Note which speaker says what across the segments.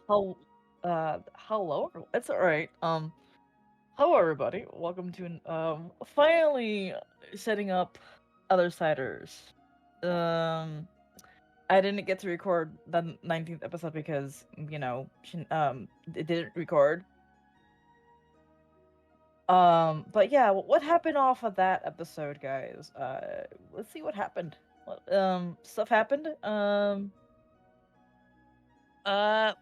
Speaker 1: How, hello. It's all right. Hello everybody. Welcome to finally setting up OtherSiders. Um, I didn't get to record the 19th episode because it didn't record. But yeah, what happened off of that episode, guys? Let's see what happened. Stuff happened.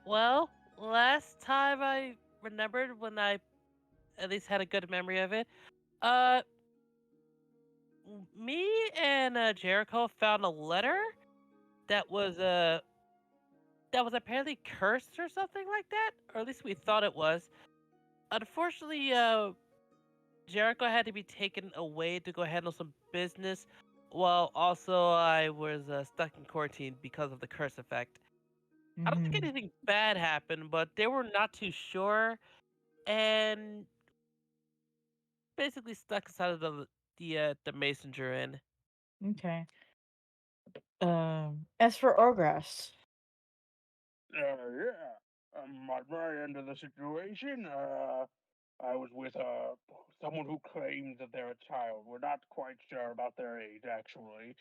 Speaker 2: Well, last time I remembered when I at least had a good memory of it, uh, me and Jericho found a letter that was uh that was apparently cursed or something like that, or at least we thought it was. Unfortunately, Jericho had to be taken away to go handle some business, while also I was stuck in quarantine because of the curse effect. I don't think
Speaker 1: Mhm.
Speaker 2: anything bad happened, but they were not too sure, and basically stuck inside of the messenger inn.
Speaker 1: Okay. As for Orgras.
Speaker 3: Yeah. At my end of the situation, I was with someone who claims that they're a child. We're not quite sure about their age, actually.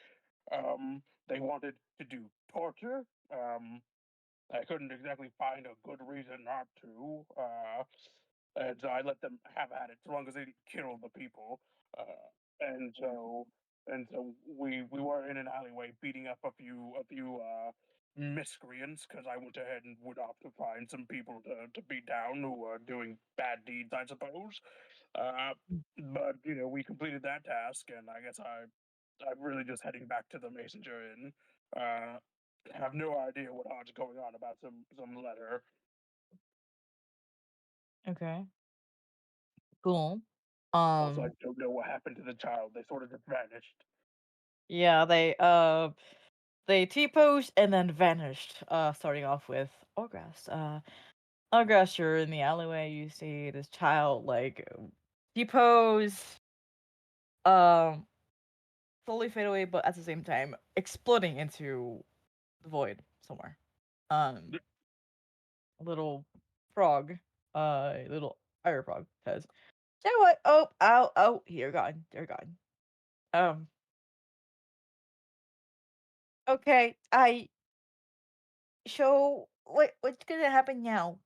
Speaker 3: They wanted to do torture. I couldn't exactly find a good reason not to. And so I let them have at it, so long as they didn't kill the people. Uh, and so we were in an alleyway beating up a few miscreants because I went ahead and went off to find some people to beat down who were doing bad deeds, I suppose. Uh, but we completed that task, and I guess I'm really just heading back to the messenger inn. Uh, have no idea what odds going on about some letter.
Speaker 1: Okay. Cool.
Speaker 3: Also, I
Speaker 1: Um,
Speaker 3: don't know what happened to the child. They sort of just vanished.
Speaker 1: yeah, they T-posed and then vanished. Starting off with Orgras. Orgras, you're in the alleyway. You see this child like T-pose, um, slowly fade away, but at the same time exploding into the void somewhere. Um, a little frog, little fire frog says, "So what? Oh, oh, oh! You're gone. You're gone." Um, okay. What's gonna happen now?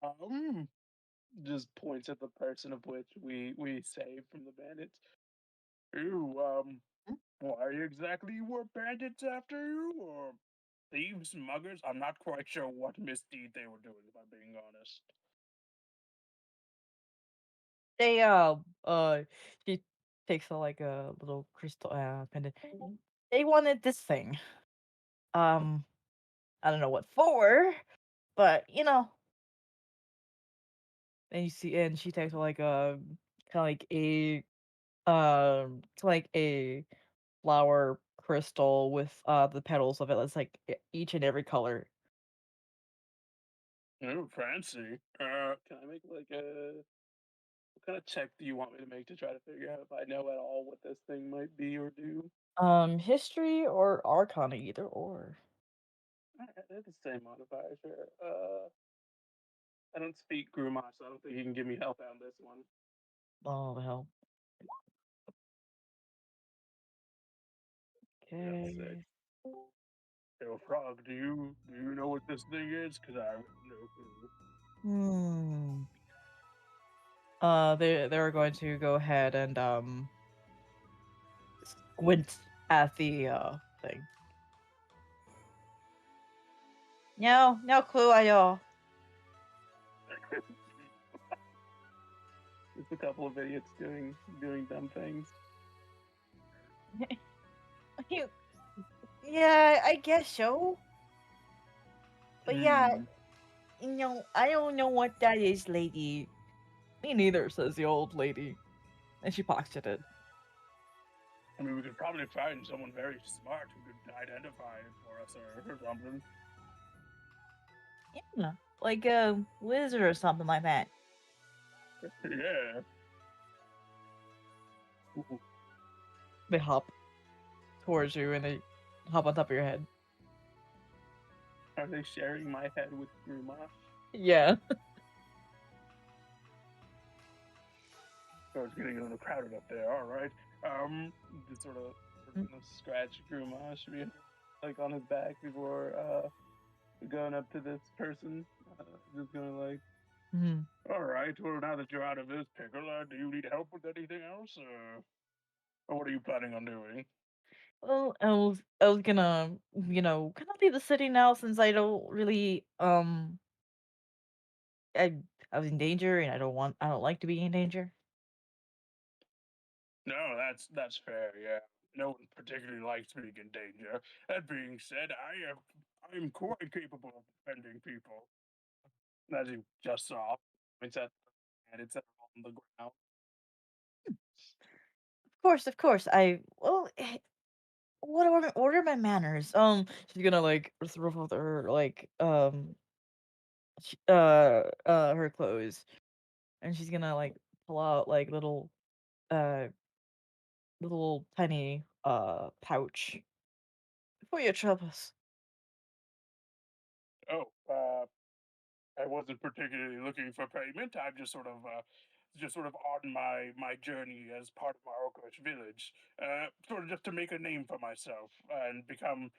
Speaker 3: Um, just points at the person of which we saved from the bandits. Ooh, why exactly were bandits after you, or thieves, muggers? I'm not quite sure what misdeed they were doing, if I'm being honest.
Speaker 1: They she takes a like a little crystal pendant. They wanted this thing. Um, I don't know what for, but and you see, and she takes like a kind of like a like a flower crystal with the petals of it. That's like each and every color.
Speaker 3: Ooh, fancy. Can I make like a what kind of check do you want me to make to try to figure out if I know at all what this thing might be or do?
Speaker 1: History or arcana, either or.
Speaker 3: They're the same modifier, sure. I don't speak Grumash, so I don't think he can give me help on this one.
Speaker 1: Oh the hell.
Speaker 3: That's sick.
Speaker 1: Okay.
Speaker 3: Yo, Frog, do you know what this thing is? Cause I have no clue.
Speaker 1: Hmm. They're going to go ahead and squint at the thing. No, no clue at all.
Speaker 3: Just a couple of idiots doing dumb things.
Speaker 1: You, yeah, I guess so. But yeah,
Speaker 3: Hmm.
Speaker 1: I don't know what that is, lady. Me neither, says the old lady, and she pockets it.
Speaker 3: I mean, we could probably find someone very smart who could identify it for us or something.
Speaker 1: Yeah, like a wizard or something like that.
Speaker 3: Yeah. Ooh,
Speaker 1: They hop towards you and they hop on top of your head.
Speaker 3: Are they sharing my head with Gruma?
Speaker 1: Yeah.
Speaker 3: Oh, it's getting a little crowded up there. All right. Just sort of
Speaker 1: Mm,
Speaker 3: gonna scratch Grumash like on his back before going up to this person. Just gonna like,
Speaker 1: mhm.
Speaker 3: all right. Well, now that you're out of this pickle, do you need help with anything else, or what are you planning on doing?
Speaker 1: Well, I was gonna, kind of leave the city now since I don't really I I was in danger and I don't like to be in danger.
Speaker 3: No, that's fair. Yeah, no one particularly likes being in danger. That being said, I'm quite capable of defending people, as you just saw. It's at and it's on the ground.
Speaker 1: Of course. What are my manners? She's gonna like ruffle her like her clothes, and she's gonna like pull out like uh little tiny pouch for your troubles.
Speaker 3: Oh, I wasn't particularly looking for payment. I'm just sort of on my journey as part of my Orcish village, sort of just to make a name for myself and become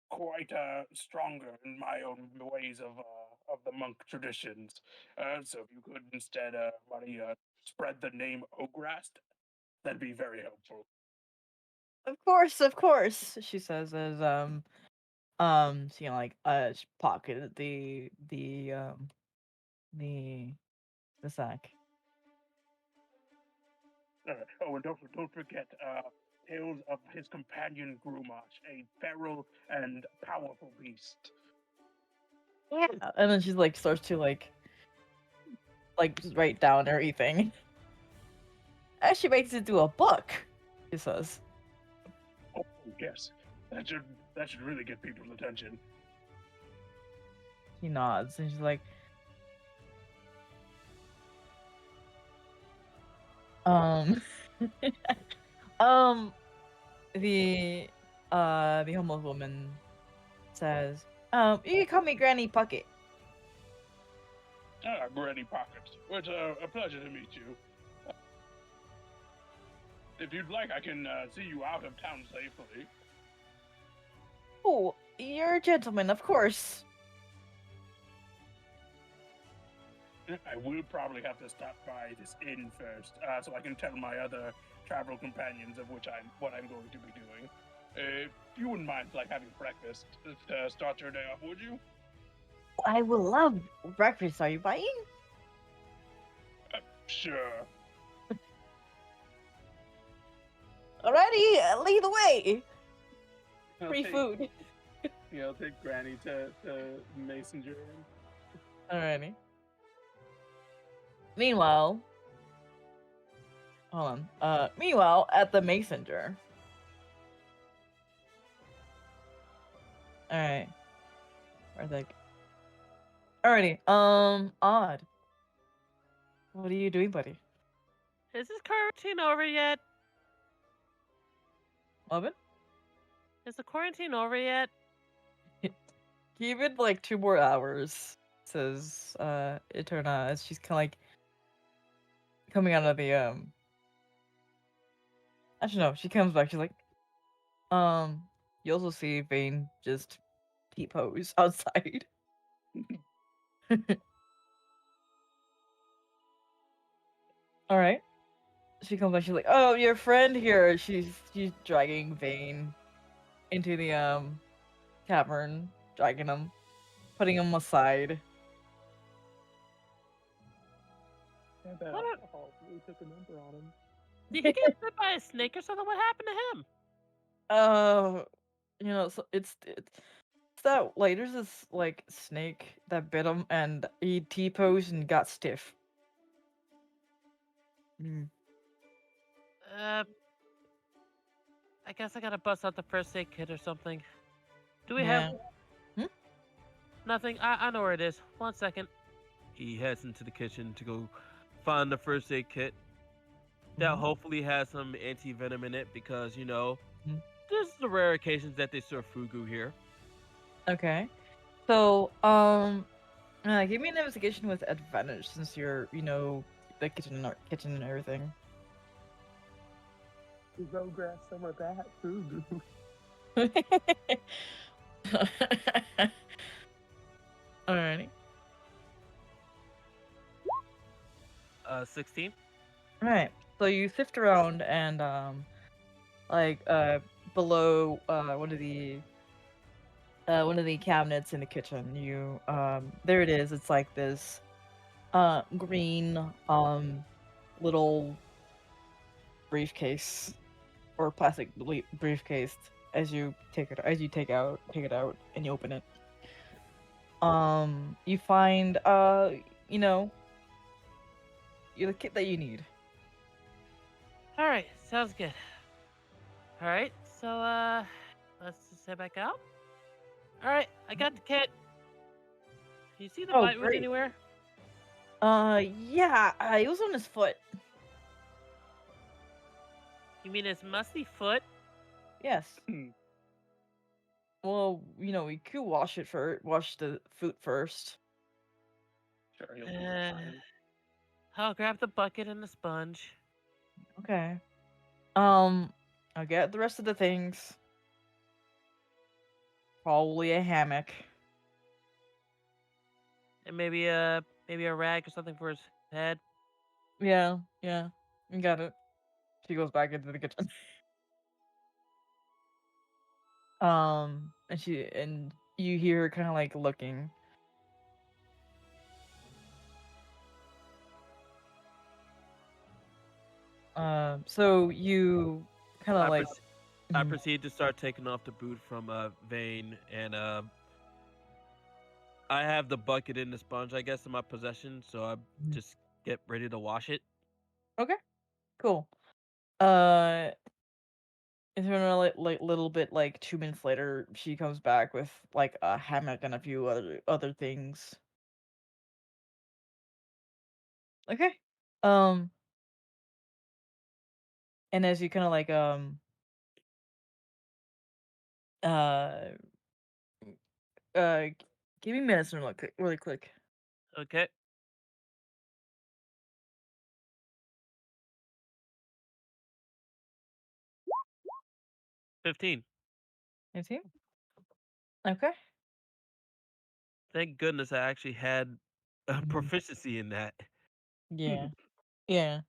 Speaker 3: quite stronger in my own ways of the monk traditions. So if you could instead, buddy, spread the name Ograst, that'd be very helpful.
Speaker 1: Of course, she says as she like pocketed the the sack.
Speaker 3: Oh, and don't forget, tales of his companion Grumash, a feral and powerful beast.
Speaker 1: Yeah. And then she's like starts to just write down everything. And she makes it into a book. She says.
Speaker 3: Oh yes, that should really get people's attention.
Speaker 1: He nods and she's like, um, um, the the homeless woman says, you can call me Granny Puckett.
Speaker 3: Ah, Granny Pockets. Well, it's a pleasure to meet you. If you'd like, I can see you out of town safely.
Speaker 1: Oh, you're a gentleman, of course.
Speaker 3: I will probably have to stop by this inn first, so I can tell my other travel companions of which what I'm going to be doing. You wouldn't mind like having breakfast to start your day off, would you?
Speaker 1: I will love breakfast. Are you buying?
Speaker 3: Sure.
Speaker 1: Alrighty, lead the way.
Speaker 3: I'll
Speaker 1: Free
Speaker 3: take
Speaker 1: food.
Speaker 3: I'll take Granny to Messenger Inn.
Speaker 1: Alrighty. Meanwhile, hold on. Meanwhile, at the messenger. All right. Where's that? Alrighty. Odd. What are you doing, buddy?
Speaker 2: Is this quarantine over yet?
Speaker 1: Oven?
Speaker 2: Is the quarantine over yet?
Speaker 1: Give it like 2 more hours. Says Eterna as she's kind of like coming out of the Actually, no. She comes back. She's like, you also see Vane just T-pose outside. All right. She comes back. She's like, "Oh, your friend here." She's dragging Vane into the cavern, dragging him, putting him aside.
Speaker 3: Yeah, the
Speaker 2: What?
Speaker 3: alcohol really took a number on him.
Speaker 2: Did he get bit by a snake or something? What happened to him?
Speaker 1: uh, so it's that like there's this like snake that bit him, and he T-posed and got stiff. Mm.
Speaker 2: Uh, I guess I gotta bust out the first aid kit or something. Do we have
Speaker 1: Yeah. Hmm?
Speaker 2: nothing? I know where it is. 1 second. He heads into the kitchen to go find the first aid kit that
Speaker 1: Mhm.
Speaker 2: hopefully has some anti venom in it because
Speaker 1: Mhm.
Speaker 2: this is the rare occasions that they serve fugu here.
Speaker 1: Okay. So, give me an investigation with advantage since you're, the kitchen and everything.
Speaker 3: Go grab some of that food.
Speaker 1: Alrighty.
Speaker 2: 16.
Speaker 1: Alright. So you sift around and like below one of the cabinets in the kitchen, there it is. It's like this green little briefcase or plastic briefcase as you take it out and you open it. You find you know the kit that you need.
Speaker 2: All right, sounds good. All right, so let's just head back out. All right, I got the kit. Do you see the
Speaker 1: Oh,
Speaker 2: bite wound
Speaker 1: great.
Speaker 2: anywhere?
Speaker 1: Yeah, it was on his foot.
Speaker 2: You mean his musty foot?
Speaker 1: Yes.
Speaker 3: Hmm,
Speaker 1: Well, we could wash the foot first.
Speaker 3: sure, he'll be
Speaker 2: Uh,
Speaker 3: fine.
Speaker 2: I'll grab the bucket and the sponge,
Speaker 1: Okay. I'll get the rest of the things. Probably a hammock.
Speaker 2: and maybe a rag or something for his head.
Speaker 1: Yeah, yeah. You got it. She goes back into the kitchen. And you hear her kind of like looking. So you kind of
Speaker 2: I
Speaker 1: like,
Speaker 2: proceed. I
Speaker 1: mhm,
Speaker 2: proceed to start taking off the boot from Vane, and I have the bucket and the sponge, I guess, in my possession, so I
Speaker 1: mhm.
Speaker 2: just get ready to wash it.
Speaker 1: Okay, cool. Uh, it's been a little bit like 2 minutes later. She comes back with like a hammock and a few other things. Okay. Um, and as you kind of like uh uh, give me minutes really quick, really quick.
Speaker 2: Okay, 15.
Speaker 1: 18? Okay.
Speaker 2: Thank goodness I actually had a
Speaker 1: Mhm.
Speaker 2: proficiency in that.
Speaker 1: Yeah. Yeah.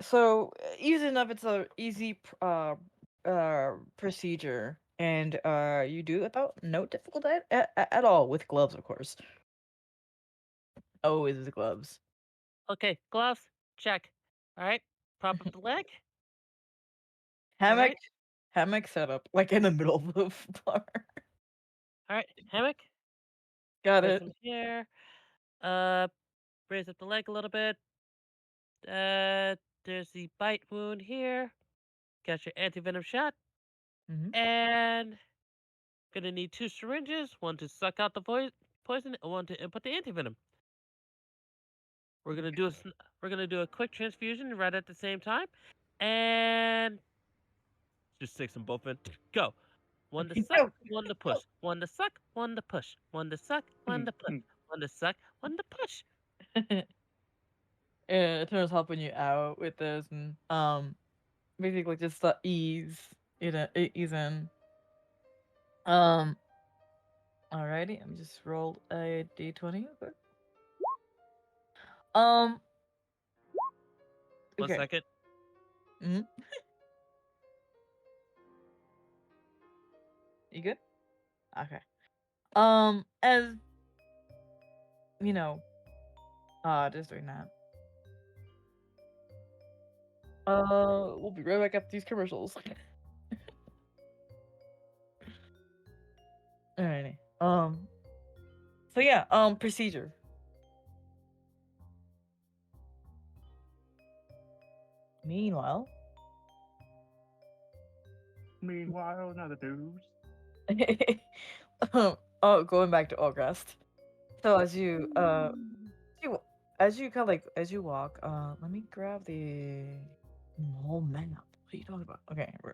Speaker 1: So easy enough. It's a easy procedure, and you do it without no difficulty at all with gloves, of course. Always with gloves.
Speaker 2: Okay, gloves, check. All right, prop up the leg. All
Speaker 1: Hammock,
Speaker 2: right,
Speaker 1: hammock setup, like in the middle of the floor.
Speaker 2: all right, hammock.
Speaker 1: Got
Speaker 2: Place
Speaker 1: it.
Speaker 2: them here. Uh, raise up the leg a little bit. There's the bite wound here. Got your anti-venom shot,
Speaker 1: Hmm.
Speaker 2: and gonna need 2 syringes. One to suck out the poison, and one to input the anti-venom. We're gonna do we're gonna do a quick transfusion right at the same time, and just stick them both in. Go. One to suck,
Speaker 1: Go,
Speaker 2: one to
Speaker 1: go.
Speaker 2: push. One to suck, one to push. One to suck, one to push. One to suck, one to push.
Speaker 1: Yeah, it turns helping you out with this, and basically just the ease in. Um, alrighty, let me just roll a d20 real quick. Um,
Speaker 2: One
Speaker 1: okay.
Speaker 2: second.
Speaker 1: Mhm. You good? Okay. As you know, just doing that. We'll be right back after these commercials. Alrighty. So yeah, procedure. Meanwhile,
Speaker 3: Meanwhile, another news.
Speaker 1: going back to August. So you as you kind of like as you walk, let me grab the whole map. What are you talking about? Okay, bro.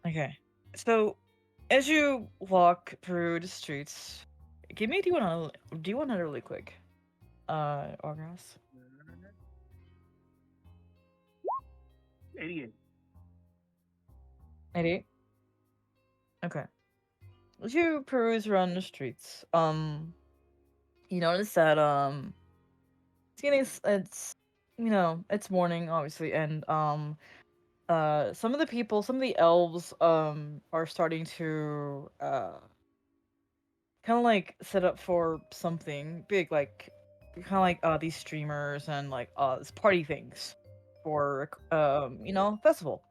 Speaker 1: Okay. So, as you walk through the streets, give me do you want to really quick? Orgras.
Speaker 3: 88.
Speaker 1: 88. Okay. As you peruse around the streets, you notice that it's it's morning obviously, and some of the elves are starting to kind of like set up for something big, like kind of like these streamers and like this party things for festival.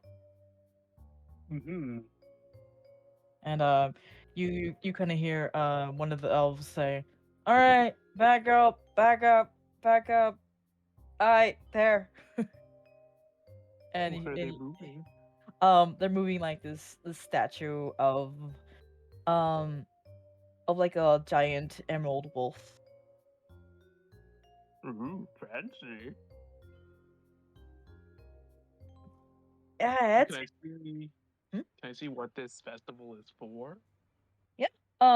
Speaker 3: Mm-hmm.
Speaker 1: And you kind of hear one of the elves say, "All right, back up, back up, back up. All right, there." and,
Speaker 3: What
Speaker 1: y-
Speaker 3: are they
Speaker 1: and
Speaker 3: moving?
Speaker 1: they're moving like this statue um like a giant emerald wolf.
Speaker 3: Ooh, fancy.
Speaker 1: Yeah,
Speaker 4: Can
Speaker 1: it's
Speaker 4: I see
Speaker 1: hmm?
Speaker 4: can I see what this festival is for?
Speaker 1: Yeah.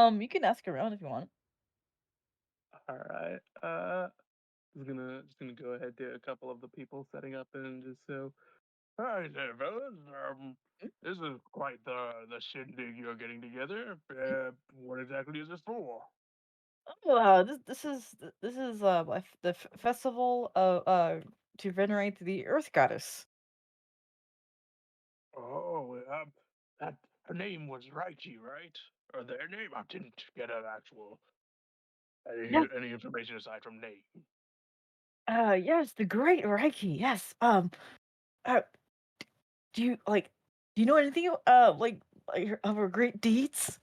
Speaker 1: You can ask around if you want.
Speaker 4: All right. Just gonna go ahead to a couple of the people setting up and just so.
Speaker 3: Hi there, fellas. This is quite the shindig you're getting together. What exactly is this for?
Speaker 1: Oh, this is festival to venerate the Earth Goddess.
Speaker 3: Oh, that her name was Raichi, right? Or their name? I didn't get an actual
Speaker 1: Yeah.
Speaker 3: any information aside from name.
Speaker 1: Yes, the Great Reiki. Yes. Uh, do you like? Do you know anything of her great deeds?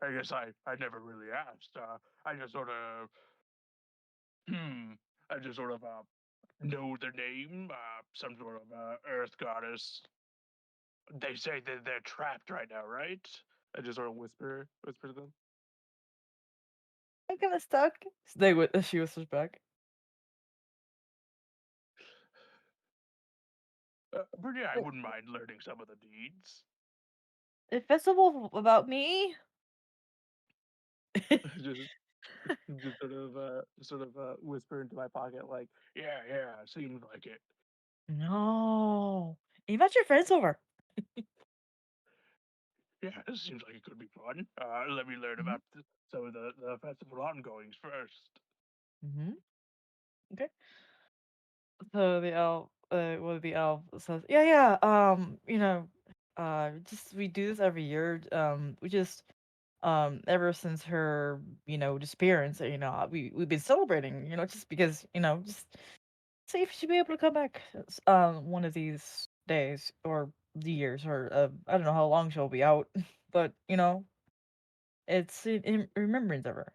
Speaker 3: I guess I never really asked. I just sort of hmm. I just sort of know their name. Some sort of earth goddess. They say that they're trapped right now, right?
Speaker 4: I just sort of whisper to them.
Speaker 1: I'm kind of stuck. Stay with she whispers back.
Speaker 3: But yeah, I
Speaker 1: Wait,
Speaker 3: wouldn't mind learning some of the deeds.
Speaker 1: a festival about me?
Speaker 4: just just sort of whisper into my pocket like,
Speaker 3: Yeah, yeah, seems like it.
Speaker 1: No. Invite your friends over.
Speaker 3: Yeah, this seems like it could be fun. Let me learn
Speaker 1: Mhm.
Speaker 3: about some of the festival ongoings first.
Speaker 1: Mhm. Okay. So one of the elf says, "Yeah, yeah. Just we do this every year. We just ever since her disappearance, we've been celebrating. Just because just see if she'll be able to come back one of these days or the years or I don't know how long she'll be out, but it's in remembrance of her."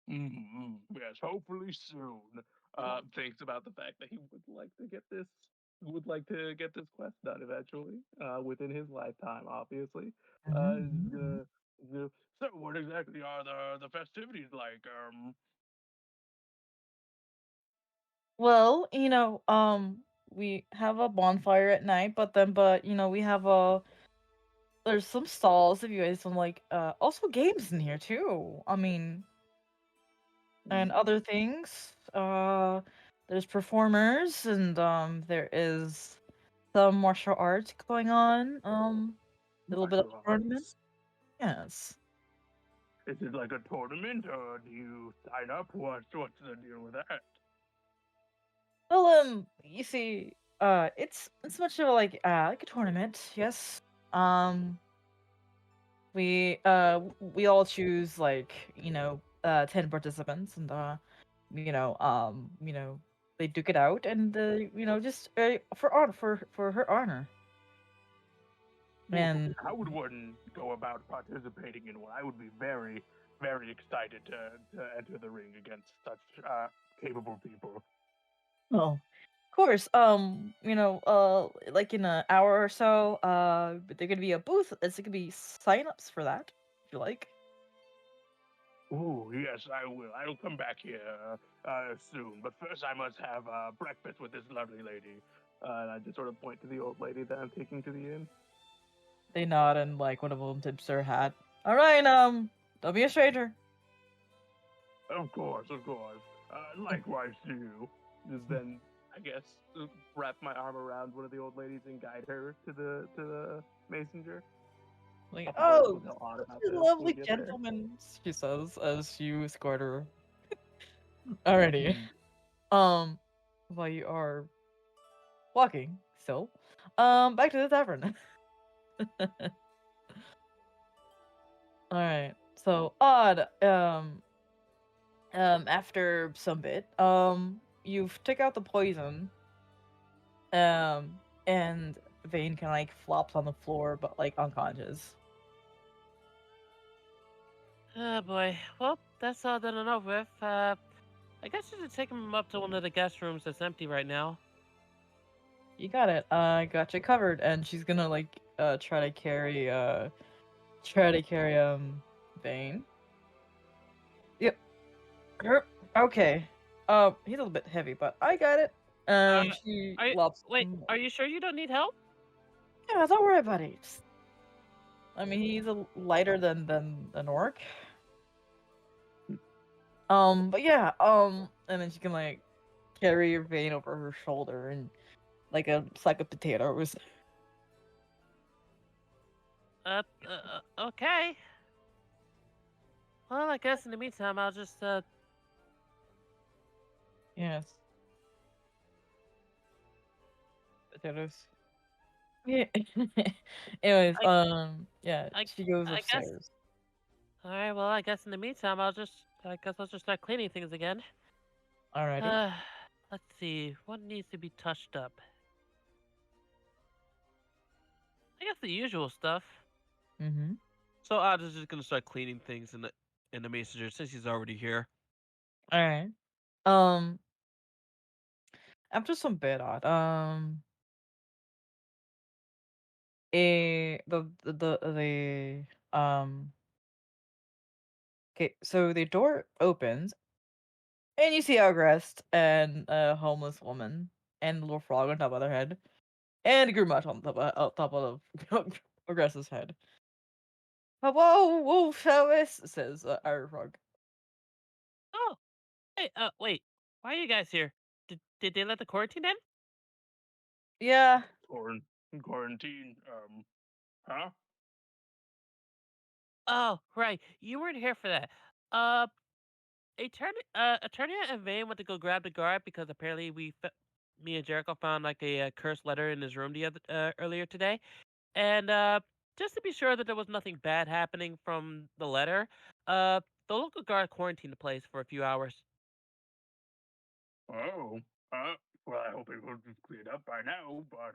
Speaker 3: Yes, hopefully soon.
Speaker 4: thinks about the fact that he would like to get this quest done eventually, within his lifetime, obviously. He's
Speaker 1: Mhm.
Speaker 4: gonna, he's gonna
Speaker 3: So, what exactly are the festivities like?
Speaker 1: Well, we have a bonfire at night, but we have a there's some stalls if you guys want like also games in here too. I mean, and
Speaker 4: mm,
Speaker 1: other things. There's performers and there is some martial arts going on. A little bit of
Speaker 3: Martial
Speaker 1: a tournament.
Speaker 3: arts?
Speaker 1: Yes.
Speaker 3: Is it like a tournament, or do you sign up? What's the deal with that?
Speaker 1: Well, you see, it's much of like a tournament. Yes. Um, we all choose like 10 participants and they duke it out and just for honor for her honor.
Speaker 3: Well,
Speaker 1: And
Speaker 3: how would one go about participating in one? I would be very, very excited to enter the ring against such capable people.
Speaker 1: well, of course, like in an hour or so, but there gonna be a booth. It's gonna be sign-ups for that if you like.
Speaker 3: Oh, yes, I will. I'll come back here soon. But first, I must have breakfast with this lovely lady.
Speaker 4: And I just sort of point to the old lady that I'm taking to the inn.
Speaker 1: They nod and like one of them tips their hat. All right, don't be a stranger.
Speaker 3: Of course, of course. Likewise to you.
Speaker 4: Just then, I guess, wrap my arm around one of the old ladies and guide her to the messenger.
Speaker 1: Like,
Speaker 4: I'll probably
Speaker 1: oh,
Speaker 4: also tell Odd about
Speaker 1: you
Speaker 4: this when we
Speaker 1: lovely
Speaker 4: get there.
Speaker 1: gentleman, she says as you escort her. Alrighty. While you are walking still, back to the tavern. All right. So odd. After some bit, you've took out the poison. And Vane kind of like flops on the floor, but like unconscious.
Speaker 2: Oh boy. Well, that's all done and over with. I guess you should take him up to one of the guest rooms that's empty right now.
Speaker 1: You got it. I got you covered. And she's gonna like try to carry Vane. Yep. Okay. He's a little bit heavy, but I got it.
Speaker 2: Uh,
Speaker 1: She
Speaker 2: are you,
Speaker 1: lops
Speaker 2: wait,
Speaker 1: him.
Speaker 2: are you sure you don't need help?
Speaker 1: Yeah, don't worry about it. I mean, he's a lighter than an orc. But yeah, and then she can like carry your vein over her shoulder and like a sack of potatoes.
Speaker 2: Okay. Well, I guess in the meantime, I'll just,
Speaker 1: Yes, potatoes. Yeah. Anyways,
Speaker 2: I,
Speaker 1: yeah,
Speaker 2: I,
Speaker 1: she goes
Speaker 2: I guess.
Speaker 1: upstairs.
Speaker 2: Alright, well, I guess in the meantime, I guess I'll just start cleaning things again.
Speaker 1: Alrighty.
Speaker 2: Uh, let's see, what needs to be touched up? I guess the usual stuff.
Speaker 1: Mm-hmm.
Speaker 2: So I'm just gonna start cleaning things in the messenger since he's already here.
Speaker 1: Alright. Um, after some bit odd, um, okay, so the door opens and you see Algrest and a homeless woman and a little frog on top of their head. And Grumash on top of Agressa's head. Whoa, whoa, Travis, says Iron Frog.
Speaker 2: Oh, hey, wait, why are you guys here? Did they let the quarantine in?
Speaker 1: Yeah,
Speaker 3: Quarantine. Huh?
Speaker 2: Oh, right, you weren't here for that. Eternia and Vane went to go grab the guard because apparently me and Jericho found like a cursed letter in his room earlier today, and just to be sure that there was nothing bad happening from the letter, uh, the local guard quarantined the place for a few hours.
Speaker 3: Oh. Well, I hope it will be cleared up by now, but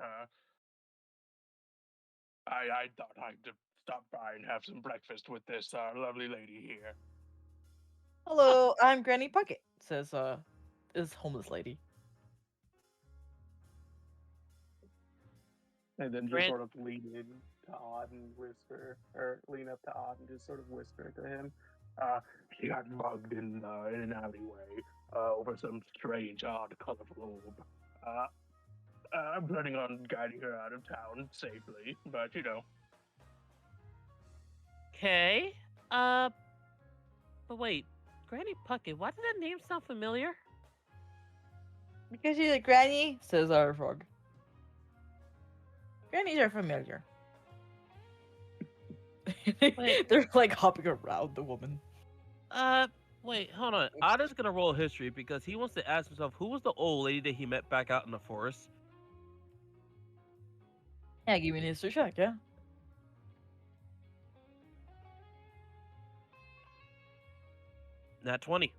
Speaker 3: I thought I'd stop by and have some breakfast with this lovely lady here.
Speaker 1: hello, I'm Granny Puckett, says this homeless lady.
Speaker 4: And then just
Speaker 2: Grant,
Speaker 4: sort of lean in to Odd and whisper, or lean up to Odd and just sort of whisper to him.
Speaker 3: She got mugged in an alleyway over some strange, odd, colorful orb. Uh, I'm planning on guiding her out of town safely, but you know.
Speaker 2: okay, but wait, Granny Puckett, why did that name sound familiar?
Speaker 1: Because she's a granny, says Iron Frog. Grannies are familiar.
Speaker 2: Wait,
Speaker 1: They're like hopping around the woman.
Speaker 2: uh, wait, hold on. Otto's gonna roll history because he wants to ask himself who was the old lady that he met back out in the forest.
Speaker 1: Yeah, give me an history check, yeah.
Speaker 2: Nat 20.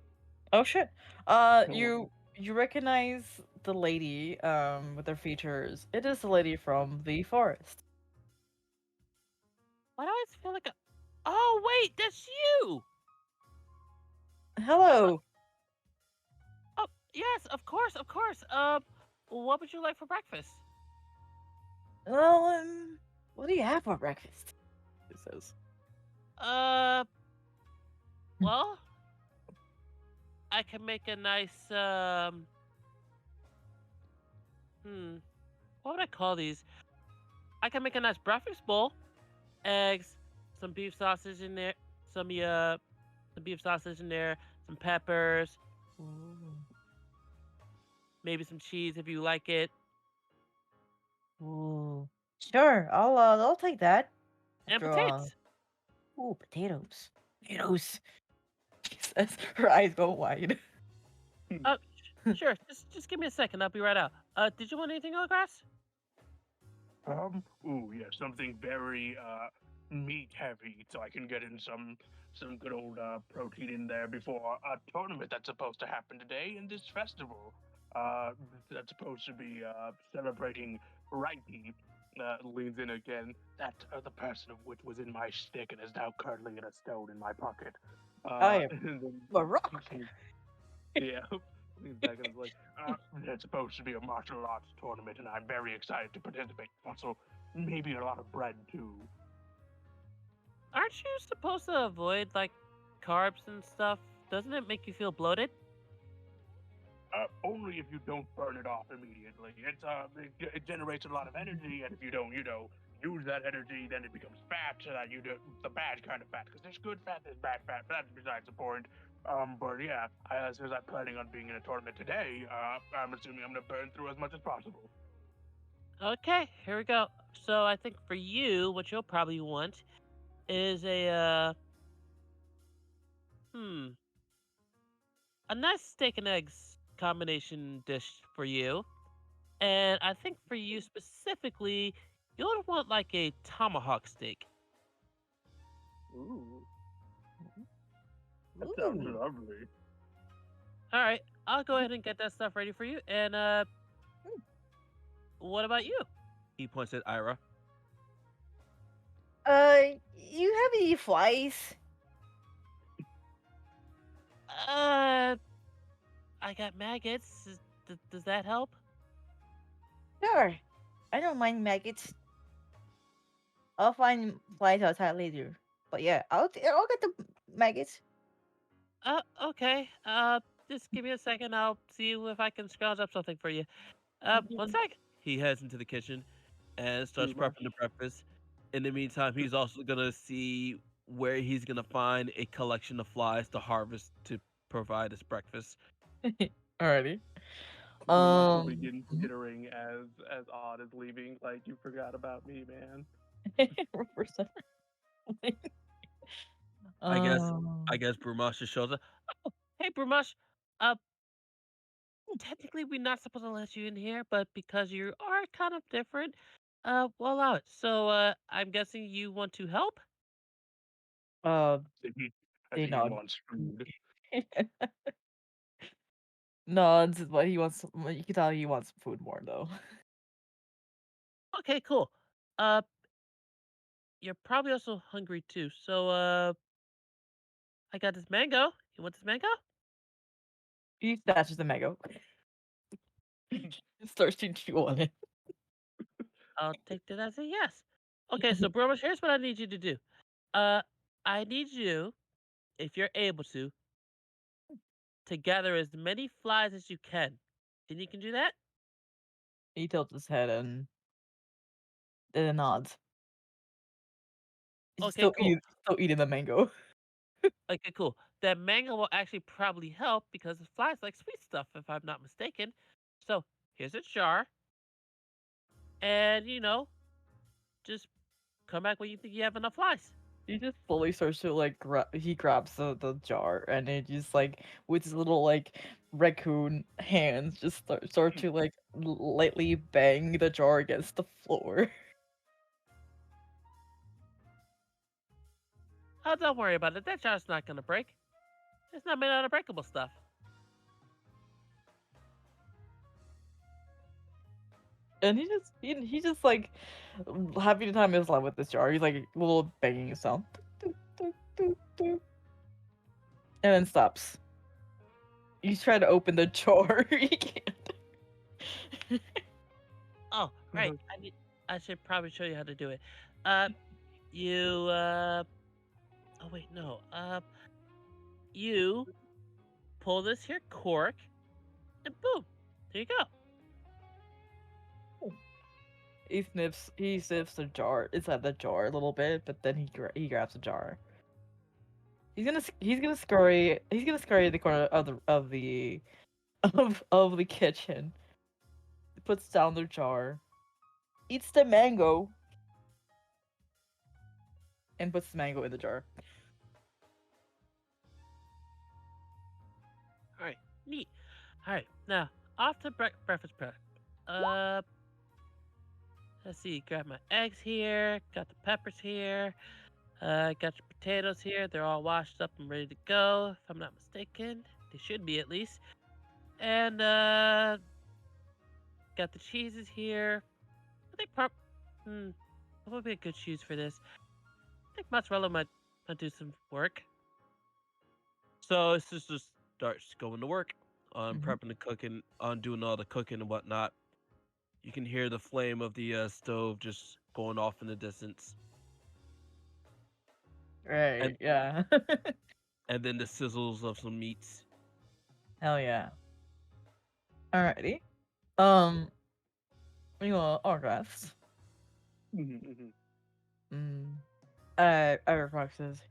Speaker 1: Oh shit.
Speaker 4: Oh,
Speaker 1: You recognize the lady with her features. It is the lady from the forest.
Speaker 2: Why do I feel like a... Oh, wait, that's you! Uh,
Speaker 1: Hello.
Speaker 2: oh, yes, of course, of course. What would you like for breakfast?
Speaker 1: Well, what do you have for breakfast? It says.
Speaker 2: Uh, well, I can make a nice, hmm. what would I call these? I can make a nice breakfast bowl, eggs, some beef sausage in there, some some beef sausage in there, some peppers,
Speaker 1: Ooh.
Speaker 2: maybe some cheese if you like it,
Speaker 1: Ooh. Sure, I'll take that.
Speaker 2: and
Speaker 1: After
Speaker 2: potatoes.
Speaker 1: ooh, potatoes. Potatoes. She says, her eyes go wide.
Speaker 2: Uh, sure. Just give me a second. I'll be right out. Did you want anything on grass?
Speaker 3: Ooh, yeah, something very meat heavy, so I can get in some good old protein in there before a tournament that's supposed to happen today in this festival. Uh, that's supposed to be celebrating Reiki. Leans in again. That the person of which was in my stick and is now currently in a stone in my pocket.
Speaker 1: I am
Speaker 3: And then
Speaker 1: a rock.
Speaker 3: yeah, leans back and is like, it's supposed to be a martial arts tournament, and I'm very excited to participate. Also, maybe a lot of bread too.
Speaker 2: Aren't you supposed to avoid like carbs and stuff? Doesn't it make you feel bloated?
Speaker 3: Only if you don't burn it off immediately. It generates a lot of energy, and if you don't, use that energy, then it becomes fat. So that you do the bad kind of fat. Because there's good fat, there's bad fat. But that's besides the point. But yeah, since I'm planning on being in a tournament today, I'm assuming I'm gonna burn through as much as possible.
Speaker 2: Okay, here we go. So I think for you, what you'll probably want is hmm, a nice steak and eggs combination dish for you. And I think for you specifically, you'll want like a tomahawk steak.
Speaker 3: Ooh, that sounds
Speaker 1: Ooh.
Speaker 3: lovely.
Speaker 2: All right, I'll go ahead and get that stuff ready for you. And what about you? He points at Ira.
Speaker 1: You have any flies?
Speaker 2: Uh, I got maggots. Does that help?
Speaker 1: Sure. I don't mind maggots. I'll find flies outside later. But yeah, I'll get the maggots.
Speaker 2: Okay. Just give me a second. I'll see if I can scrounge up something for you. One sec. He heads into the kitchen and starts
Speaker 3: Pretty much.
Speaker 2: prepping the breakfast. In the meantime, he's also gonna see where he's gonna find a collection of flies to harvest to provide his breakfast.
Speaker 1: Alrighty.
Speaker 4: Bruno must will begin
Speaker 1: Mhm.
Speaker 4: tittering as Odd is leaving. Like, you forgot about me, man.
Speaker 1: Represent-
Speaker 2: I guess I
Speaker 1: um,
Speaker 2: guess Brumash just shows up. Oh, hey Brumash. Uh, technically we're not supposed to let you in here, but because you are kind of different, we'll allow it. So, I'm guessing you want to help?
Speaker 1: uh,
Speaker 3: I think he, I
Speaker 1: they
Speaker 3: think he
Speaker 1: nod.
Speaker 3: wants food.
Speaker 1: Nods, but he wants. You can tell he wants food more though.
Speaker 2: Okay, cool. Uh, you're probably also hungry too. So, I got this mango. You want this mango?
Speaker 1: He snatches the mango. Starts to chew on it.
Speaker 2: I'll take that as a yes. Okay, so Bromish, here's what I need you to do. Uh, I need you, if you're able to gather as many flies as you can. Think you can do that?
Speaker 1: He tilts his head and then nods. He's
Speaker 2: Okay, cool.
Speaker 1: still eating the mango.
Speaker 2: Okay, cool. That mango will actually probably help because the flies like sweet stuff, if I'm not mistaken. So here's a jar, and just come back when you think you have enough flies.
Speaker 1: He just fully starts to like he grabs the jar and it just like with his little like raccoon hands just start to like lightly bang the jar against the floor.
Speaker 2: Oh, don't worry about it. That jar's not gonna break. It's not made out of breakable stuff.
Speaker 1: And he just like having the time of his life with this jar. He's like a little banging sound. And then stops. He's trying to open the jar. He can't.
Speaker 2: Oh, right. I should probably show you how to do it. Uh, you. Oh wait, no. You pull this here cork, and boom, there you go.
Speaker 1: he sniffs the jar inside the jar a little bit, but then he grabs the jar. He's gonna scurry the corner of the kitchen, puts down the jar, eats the mango, and puts the mango in the jar.
Speaker 2: All right, neat. All right, now off to breakfast prep. Uh, let's see. Grab my eggs here. Got the peppers here. Got your potatoes here. They're all washed up and ready to go. If I'm not mistaken, they should be at least. And got the cheeses here. I think what would be a good cheese for this? I think mozzarella might do some work. So it's just starts going to work on
Speaker 1: Mhm.
Speaker 2: prepping the cooking, on doing all the cooking and whatnot. You can hear the flame of the stove just going off in the distance, and
Speaker 1: Right, yeah.
Speaker 2: then the sizzles of some meats.
Speaker 1: Hell yeah. Alrighty. Um, August.
Speaker 4: Mhm.
Speaker 1: Mm. Fox says,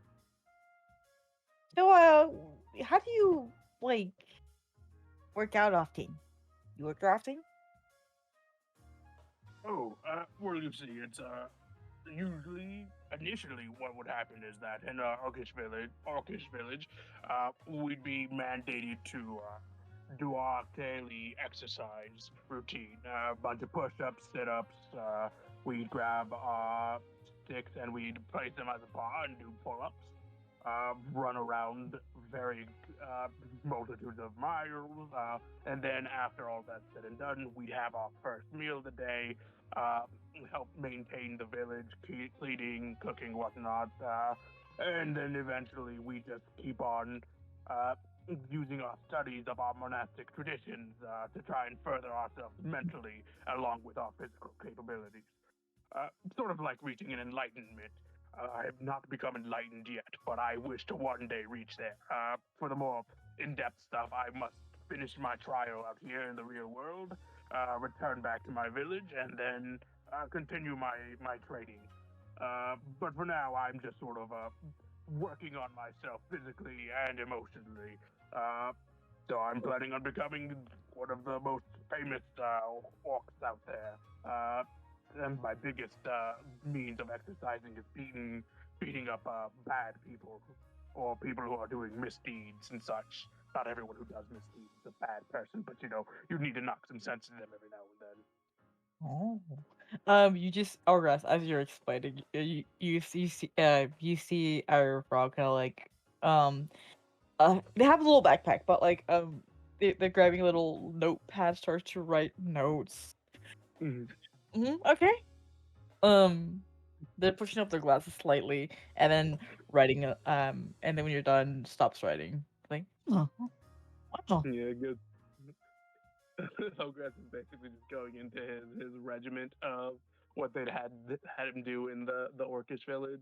Speaker 1: so, how do you, like, work out often? You work often?
Speaker 3: Oh, well, you see, it's usually initially what would happen is that in Orcish village, we'd be mandated to do our daily exercise routine, a bunch of push-ups, sit-ups. We'd grab sticks and we'd place them as a bar and do pull-ups. Run around very uh, multitudes of miles, and then after all that's said and done, we'd have our first meal of the day, uh, help maintain the village, cleaning, cooking, whatnot, and then eventually we just keep on uh, using our studies of our monastic traditions to try and further ourselves mentally along with our physical capabilities. Sort of like reaching an enlightenment. I have not become enlightened yet, but I wish to one day reach there. For the more in depth stuff, I must finish my trial out here in the real world, return back to my village, and then continue my training. But for now, I'm just sort of working on myself physically and emotionally. Uh, so I'm planning on becoming one of the most famous orcs out there. And my biggest means of exercising is beating up bad people or people who are doing misdeeds and such. Not everyone who does misdeeds is a bad person, but you need to knock some sense into them every now and then.
Speaker 1: Oh. You just August, as you're explaining, you see our frog kind of like, um, they have a little backpack, but like, they're grabbing a little notepad, starts to write notes.
Speaker 4: Mhm.
Speaker 1: Okay. Um, they're pushing up their glasses slightly, and then writing. And then when you're done, stops writing. Like, oh, wow.
Speaker 4: Yeah, good. Hogras is basically just going into his regiment of what they'd had him do in the Orcish village.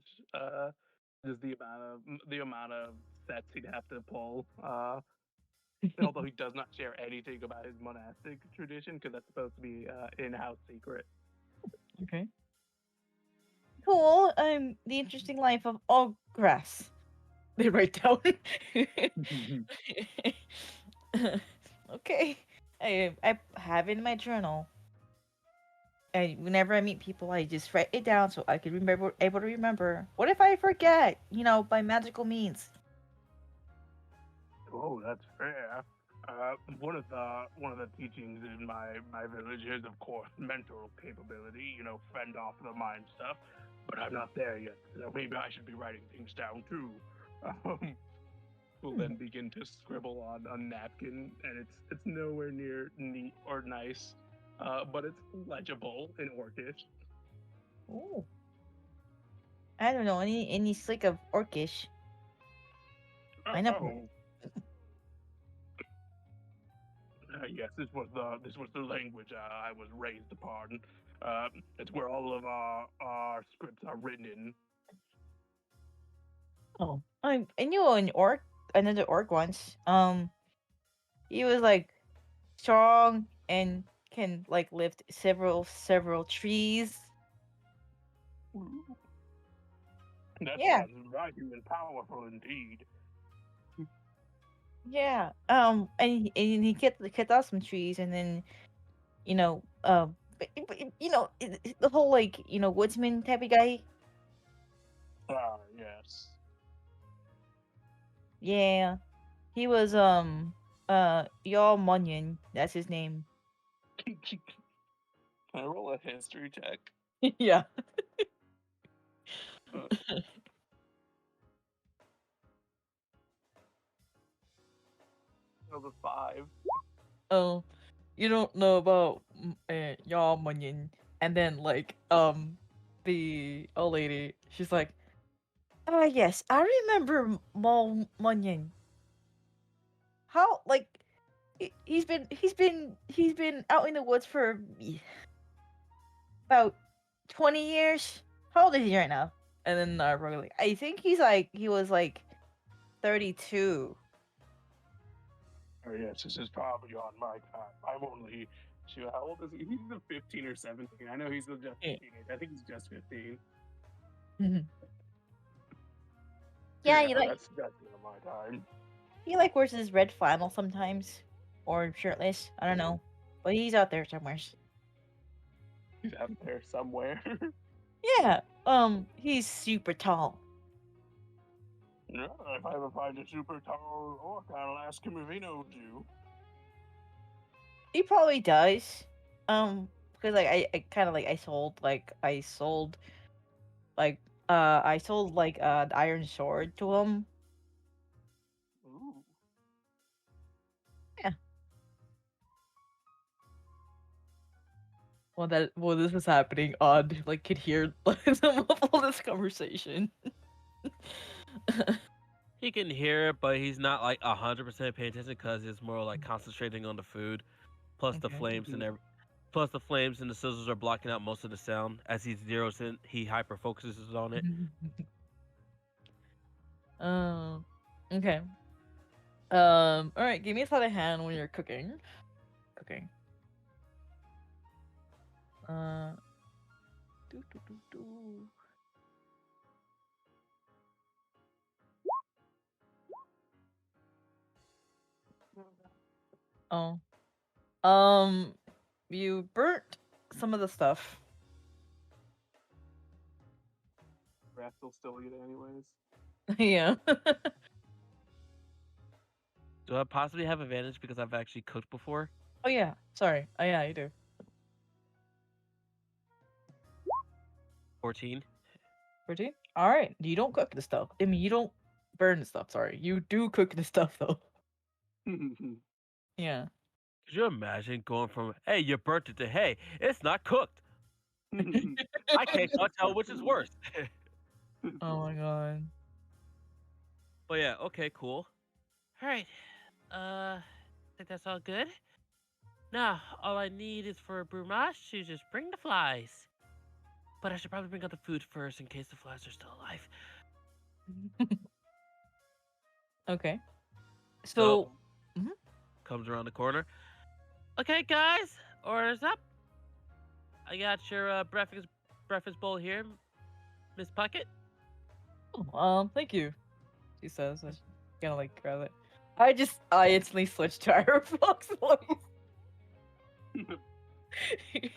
Speaker 4: Just the amount of sets he'd have to pull. Although he does not share anything about his monastic tradition because that's supposed to be in-house secret.
Speaker 1: Okay. Cool. The interesting life of all grass. They write down. Okay. I have in my journal. And whenever I meet people, I just write it down so I can remember, able to remember. What if I forget? By magical means.
Speaker 3: Oh, that's fair. One of the teachings in my village is, of course, mental capability. Fend off the mind stuff. But I'm not there yet, so maybe I should be writing things down too. Um,
Speaker 4: Will
Speaker 1: Hmm.
Speaker 4: then begin to scribble on a napkin, and it's nowhere near neat or nice, but it's legible in Orcish.
Speaker 1: Ooh. I don't know any slick of orcish. Pineapple.
Speaker 3: Oh, yes, this was the language I was raised upon. It's where all of our scripts are written in.
Speaker 1: Oh, I knew another orc once. He was like strong and can like lift several trees.
Speaker 3: Ooh, that
Speaker 1: Yeah,
Speaker 3: sounds mighty and powerful indeed.
Speaker 1: yeah. And he cut out some trees, and then you know, the whole like woodsman type of guy.
Speaker 3: Ah, yes.
Speaker 1: Yeah, he was Y'all Munyon. That's his name.
Speaker 4: Can I roll a history check?
Speaker 1: Yeah.
Speaker 4: Uh, Another 5.
Speaker 1: Oh, you don't know about Y'all Munyon, and then like the old lady, she's like, ah, yes, I remember Mal Munyon. How like he's been out in the woods for about 20 years. How old is he right now? And then Rogue, I think he was like 32.
Speaker 3: Oh, yes, this is probably on my time. I'm only.
Speaker 4: Shoot, how old is he? He's a 15 or 17. I know he's just a
Speaker 1: Yeah.
Speaker 4: teenager. I think he's just 15.
Speaker 1: Yeah,
Speaker 3: Yeah, that's definitely on my time.
Speaker 1: he like wears his red flannel sometimes, or shirtless. I don't know, but he's out there somewhere.
Speaker 4: He's out there somewhere.
Speaker 1: Yeah, he's super tall.
Speaker 3: Yeah, if I ever find a super tall orc, I'll ask him if he knows you.
Speaker 1: He probably does. Because like I kind of like like I sold like the iron sword to him.
Speaker 4: Ooh.
Speaker 1: Yeah. While this was happening, Odd like could hear some of all this conversation.
Speaker 2: He can hear it, but he's not like 100% paying attention because it's more like concentrating on the food. Plus the
Speaker 1: Okay.
Speaker 2: flames and plus the flames and the sizzles are blocking out most of the sound. As he zeroes in, he hyper focuses on it.
Speaker 1: Um. Okay. All right. Give me a sleight of hand when you're cooking. Cooking. Uh. Doo, doo, doo, doo. Oh. You burnt some of the stuff.
Speaker 4: Wrath will still eat it anyways.
Speaker 1: Yeah.
Speaker 2: Do I possibly have advantage because I've actually cooked before?
Speaker 1: Oh yeah. Sorry. Oh yeah, you do.
Speaker 2: 14.
Speaker 1: 14? All right. You don't cook the stuff. I mean, you don't burn the stuff. Sorry. You do cook the stuff though. Yeah.
Speaker 2: Could you imagine going from "Hey, you burnt it" to "Hey, it's not cooked"? I can't tell which is worse.
Speaker 1: Oh my god.
Speaker 2: But yeah, okay, cool. All right. I think that's all good. Now, all I need is for Brumash to just bring the flies. But I should probably bring out the food first in case the flies are still alive.
Speaker 1: Okay.
Speaker 2: So,
Speaker 1: So. Mhm.
Speaker 2: comes around the corner. Okay, guys, orders up. I got your breakfast bowl here, Miss Puckett.
Speaker 1: Oh, thank you. She says. I kind of like grab it. I instantly switched to Aerofox voice.